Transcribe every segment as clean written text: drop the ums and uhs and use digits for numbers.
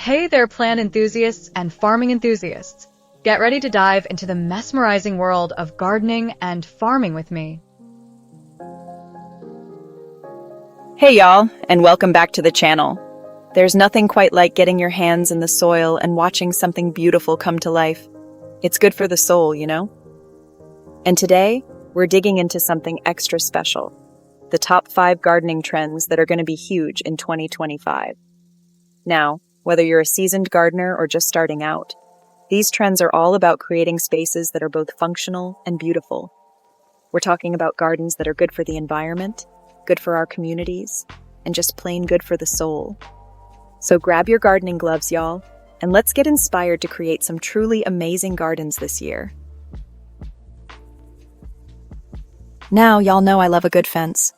Hey there, plant enthusiasts and farming enthusiasts. Get ready to dive into the mesmerizing world of gardening and farming with me. Hey y'all, and welcome back to the channel. There's nothing quite like getting your hands in the soil and watching something beautiful come to life. It's good for the soul, you know? And today, we're digging into something extra special. The top 5 gardening trends that are going to be huge in 2025. Now, whether you're a seasoned gardener or just starting out, these trends are all about creating spaces that are both functional and beautiful. We're talking about gardens that are good for the environment, good for our communities, and just plain good for the soul. So grab your gardening gloves, y'all, and let's get inspired to create some truly amazing gardens this year. Now, y'all know I love a good fence.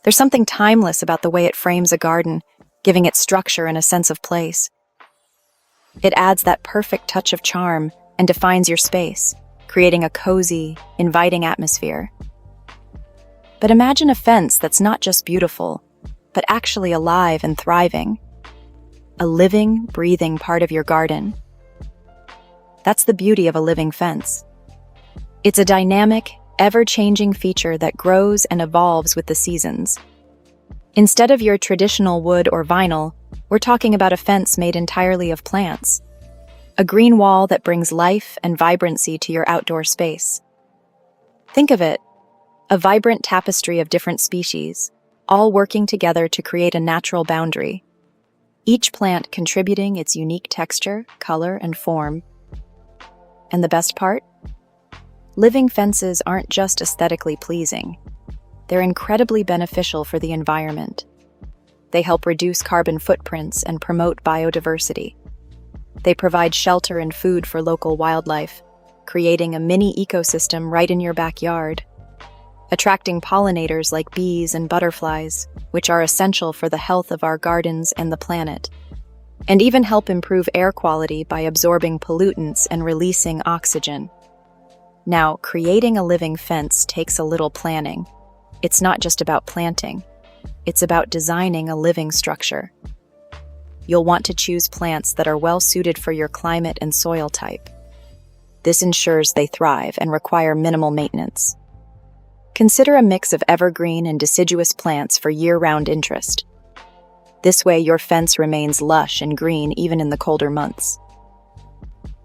There's something timeless about the way it frames a garden, giving it structure and a sense of place. It adds that perfect touch of charm and defines your space, creating a cozy, inviting atmosphere. But imagine a fence that's not just beautiful, but actually alive and thriving. A living, breathing part of your garden. That's the beauty of a living fence. It's a dynamic, ever-changing feature that grows and evolves with the seasons. Instead of your traditional wood or vinyl, we're talking about a fence made entirely of plants. A green wall that brings life and vibrancy to your outdoor space. Think of it, a vibrant tapestry of different species, all working together to create a natural boundary. Each plant contributing its unique texture, color, and form. And the best part? Living fences aren't just aesthetically pleasing. They're incredibly beneficial for the environment. They help reduce carbon footprints and promote biodiversity. They provide shelter and food for local wildlife, creating a mini ecosystem right in your backyard, attracting pollinators like bees and butterflies, which are essential for the health of our gardens and the planet, and even help improve air quality by absorbing pollutants and releasing oxygen. Now, creating a living fence takes a little planning. It's not just about planting. It's about designing a living structure. You'll want to choose plants that are well suited for your climate and soil type. This ensures they thrive and require minimal maintenance. Consider a mix of evergreen and deciduous plants for year-round interest. This way, your fence remains lush and green even in the colder months.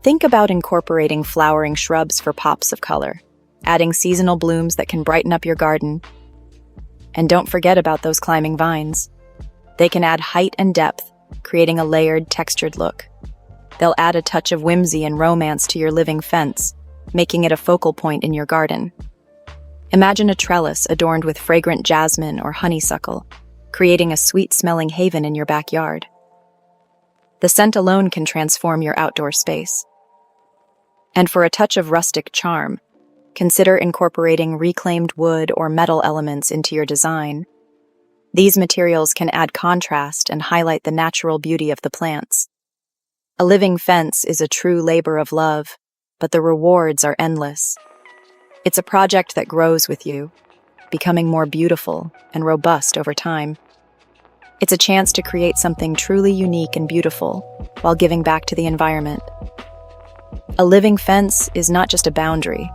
Think about incorporating flowering shrubs for pops of color, adding seasonal blooms that can brighten up your garden. And don't forget about those climbing vines. They can add height and depth, creating a layered, textured look. They'll add a touch of whimsy and romance to your living fence, making it a focal point in your garden. Imagine a trellis adorned with fragrant jasmine or honeysuckle, creating a sweet-smelling haven in your backyard. The scent alone can transform your outdoor space. And for a touch of rustic charm, consider incorporating reclaimed wood or metal elements into your design. These materials can add contrast and highlight the natural beauty of the plants. A living fence is a true labor of love, but the rewards are endless. It's a project that grows with you, becoming more beautiful and robust over time. It's a chance to create something truly unique and beautiful while giving back to the environment. A living fence is not just a boundary,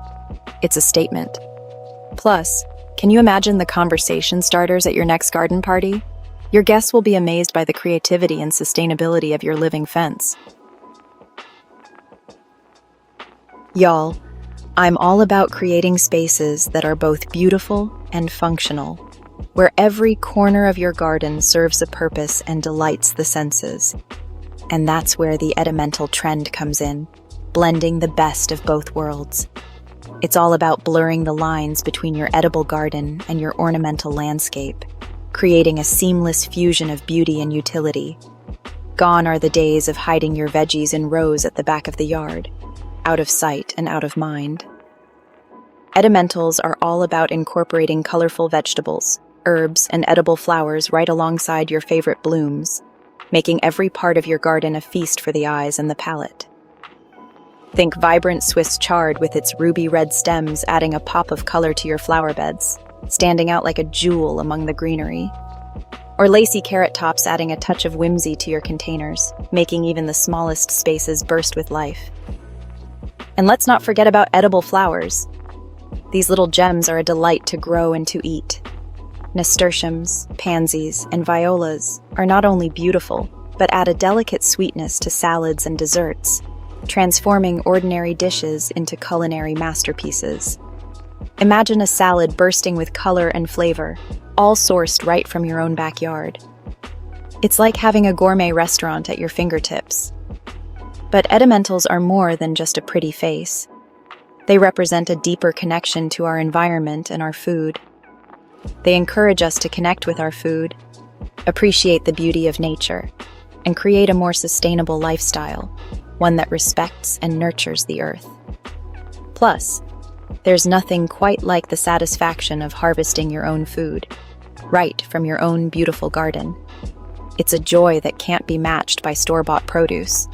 it's a statement. Plus, can you imagine the conversation starters at your next garden party? Your guests will be amazed by the creativity and sustainability of your living fence. Y'all, I'm all about creating spaces that are both beautiful and functional, where every corner of your garden serves a purpose and delights the senses. And that's where the edimental trend comes in, blending the best of both worlds. It's all about blurring the lines between your edible garden and your ornamental landscape, creating a seamless fusion of beauty and utility. Gone are the days of hiding your veggies in rows at the back of the yard, out of sight and out of mind. Edimentals are all about incorporating colorful vegetables, herbs, and edible flowers right alongside your favorite blooms, making every part of your garden a feast for the eyes and the palate. Think vibrant Swiss chard with its ruby red stems adding a pop of color to your flower beds, standing out like a jewel among the greenery. Or lacy carrot tops adding a touch of whimsy to your containers, making even the smallest spaces burst with life. And let's not forget about edible flowers. These little gems are a delight to grow and to eat. Nasturtiums, pansies, and violas are not only beautiful, but add a delicate sweetness to salads and desserts, transforming ordinary dishes into culinary masterpieces. Imagine a salad bursting with color and flavor, all sourced right from your own backyard. It's like having a gourmet restaurant at your fingertips. But edimentals are more than just a pretty face. They represent a deeper connection to our environment and our food. They encourage us to connect with our food, appreciate the beauty of nature, and create a more sustainable lifestyle, one that respects and nurtures the earth. Plus, there's nothing quite like the satisfaction of harvesting your own food, right from your own beautiful garden. It's a joy that can't be matched by store-bought produce.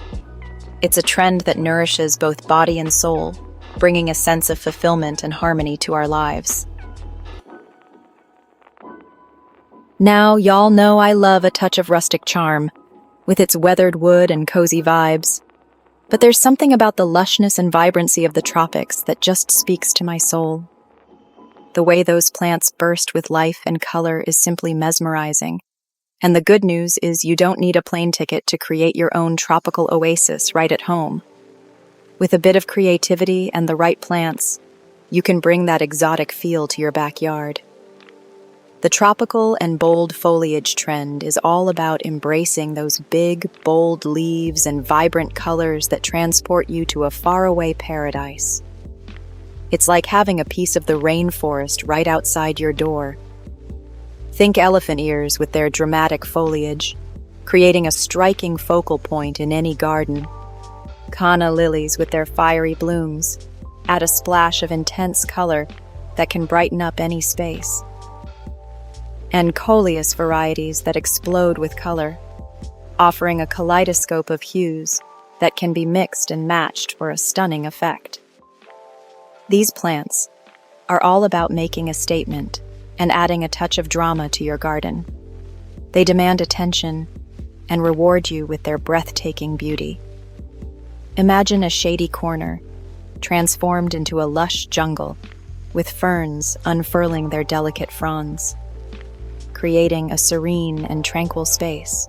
It's a trend that nourishes both body and soul, bringing a sense of fulfillment and harmony to our lives. Now, y'all know I love a touch of rustic charm, with its weathered wood and cozy vibes. But there's something about the lushness and vibrancy of the tropics that just speaks to my soul. The way those plants burst with life and color is simply mesmerizing. And the good news is you don't need a plane ticket to create your own tropical oasis right at home. With a bit of creativity and the right plants, you can bring that exotic feel to your backyard. The tropical and bold foliage trend is all about embracing those big, bold leaves and vibrant colors that transport you to a faraway paradise. It's like having a piece of the rainforest right outside your door. Think elephant ears with their dramatic foliage, creating a striking focal point in any garden. Canna lilies with their fiery blooms add a splash of intense color that can brighten up any space. And coleus varieties that explode with color, offering a kaleidoscope of hues that can be mixed and matched for a stunning effect. These plants are all about making a statement and adding a touch of drama to your garden. They demand attention and reward you with their breathtaking beauty. Imagine a shady corner transformed into a lush jungle with ferns unfurling their delicate fronds, creating a serene and tranquil space.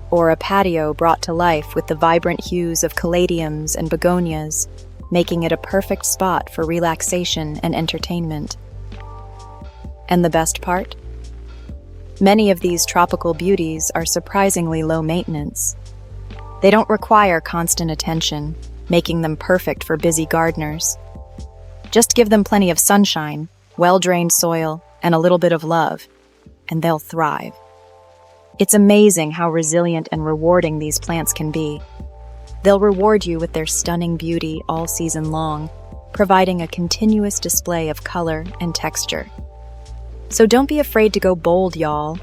Or a patio brought to life with the vibrant hues of caladiums and begonias, making it a perfect spot for relaxation and entertainment. And the best part? Many of these tropical beauties are surprisingly low maintenance. They don't require constant attention, making them perfect for busy gardeners. Just give them plenty of sunshine, well-drained soil, and a little bit of love, and they'll thrive. It's amazing how resilient and rewarding these plants can be. They'll reward you with their stunning beauty all season long, providing a continuous display of color and texture. So don't be afraid to go bold, y'all.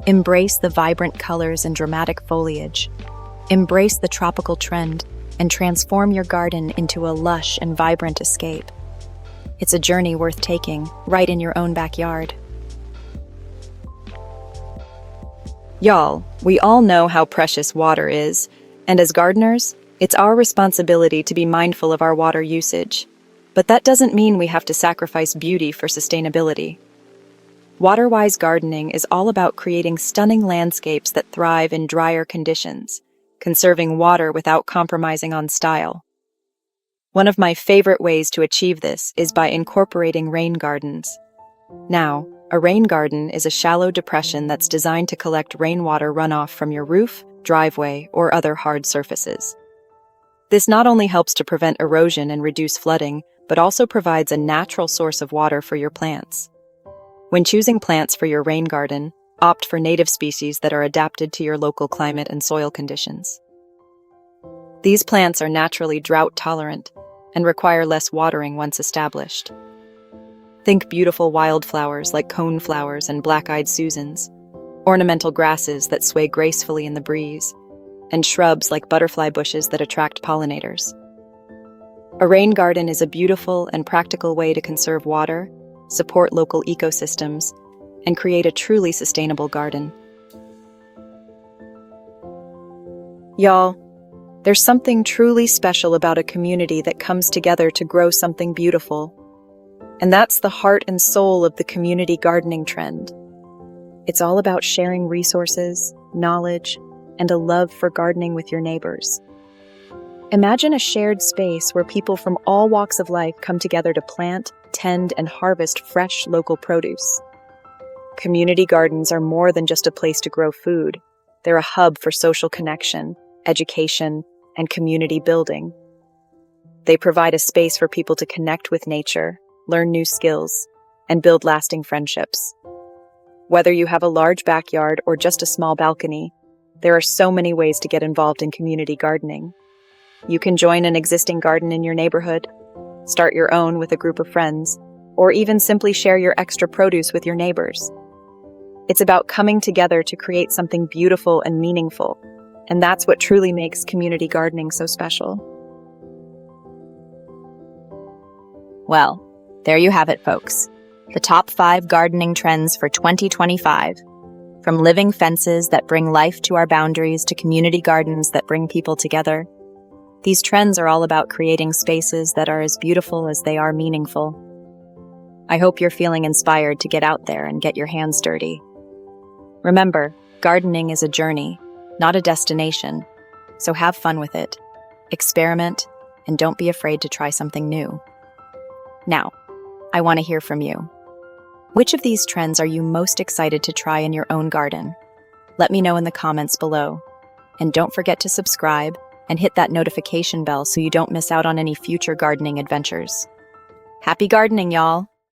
Embrace the vibrant colors and dramatic foliage. Embrace the tropical trend and transform your garden into a lush and vibrant escape. It's a journey worth taking, right in your own backyard. Y'all, we all know how precious water is, and as gardeners, it's our responsibility to be mindful of our water usage. But that doesn't mean we have to sacrifice beauty for sustainability. Water-wise gardening is all about creating stunning landscapes that thrive in drier conditions, conserving water without compromising on style. One of my favorite ways to achieve this is by incorporating rain gardens. Now, a rain garden is a shallow depression that's designed to collect rainwater runoff from your roof, driveway, or other hard surfaces. This not only helps to prevent erosion and reduce flooding, but also provides a natural source of water for your plants. When choosing plants for your rain garden, opt for native species that are adapted to your local climate and soil conditions. These plants are naturally drought-tolerant and require less watering once established. Think beautiful wildflowers like coneflowers and black-eyed Susans, ornamental grasses that sway gracefully in the breeze, and shrubs like butterfly bushes that attract pollinators. A rain garden is a beautiful and practical way to conserve water, support local ecosystems, and create a truly sustainable garden. Y'all, there's something truly special about a community that comes together to grow something beautiful. And that's the heart and soul of the community gardening trend. It's all about sharing resources, knowledge, and a love for gardening with your neighbors. Imagine a shared space where people from all walks of life come together to plant, tend, and harvest fresh local produce. Community gardens are more than just a place to grow food. They're a hub for social connection, education, and community building. They provide a space for people to connect with nature, learn new skills, and build lasting friendships. Whether you have a large backyard or just a small balcony, there are so many ways to get involved in community gardening. You can join an existing garden in your neighborhood, start your own with a group of friends, or even simply share your extra produce with your neighbors. It's about coming together to create something beautiful and meaningful, and that's what truly makes community gardening so special. Well, there you have it, folks. The top 5 gardening trends for 2025. From living fences that bring life to our boundaries to community gardens that bring people together. These trends are all about creating spaces that are as beautiful as they are meaningful. I hope you're feeling inspired to get out there and get your hands dirty. Remember, gardening is a journey, not a destination, so have fun with it. Experiment, and don't be afraid to try something new. Now, I want to hear from you. Which of these trends are you most excited to try in your own garden? Let me know in the comments below. And don't forget to subscribe and hit that notification bell so you don't miss out on any future gardening adventures. Happy gardening, y'all!